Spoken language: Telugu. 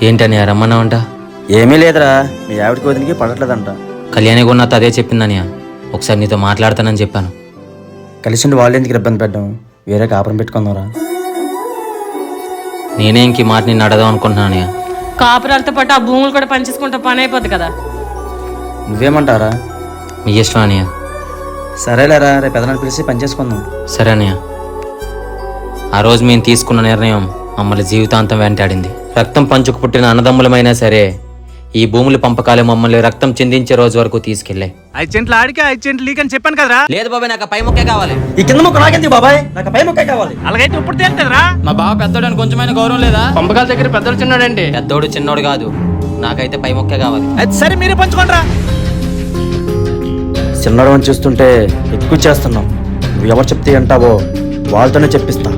ఏంటనియా రమ్మన్నావంట? ఏమీ లేదురా, మీ ఆవిడకి వదిలికి పడట్లేదంట. కళ్యాణి కూడా నాతో అదే చెప్పిందనియా. ఒకసారి నీతో మాట్లాడతానని చెప్పాను. కలిసి వాళ్ళు ఎందుకు ఇబ్బంది పెట్టడం, వేరే కాపురం పెట్టుకుందాంరా. నేనే ఇంక ఈ మాట నిన్ను అడదాం అనుకుంటున్నానయ్యా. కాపురాలతో పాటు ఆ భూములు కూడా పనిచేసుకుంటే పని అయిపోద్ది కదా. నువ్వేమంటారా? మీ ఇష్టం అనియా. సరేలేరా, రేపు పెదనాన్ని పిలిచి పని చేసుకుందాం. సరే అనియా. ఆ రోజు మేము తీసుకున్న నిర్ణయం మమ్మల్ని జీవితాంతం వెంటాడింది. రక్తం పంచుకు పుట్టిన అన్నదమ్ములమైనా సరే ఈ భూముల పంపకాలు మమ్మల్ని రక్తం చిందించే రోజు వరకు తీసుకెళ్లాయి. 5 సెంట్లు ఆడికి 5 సెంట్లు లీక్ అని చెప్పాను కదరా. లేదు బాబాయ్, నాకు పై మొక్కే కావాలి. ఈ కింద ముక్క నాకెందుకు బాబాయ్, నాకు పై ముక్కే కావాలి. అలాగైతే ఇప్పుడు తేలుతుందిరా. మా బావ పెద్దోడని కొంచెమైనా గౌరవం లేదా? పంపకాల దగ్గర పెద్దలు చిన్నాడండి. పెద్దోడు చిన్నోడు కాదు, నాకైతే పై మొక్కే కావాలి. అది సరే, మీరే పంచుకోండిరా. చిన్నడవని చూస్తుంటే ఎక్కువ చేస్తున్నాం. నువ్వు ఎవరు చెప్తే అంటావో వాళ్ళతోనే చెప్పిస్తా.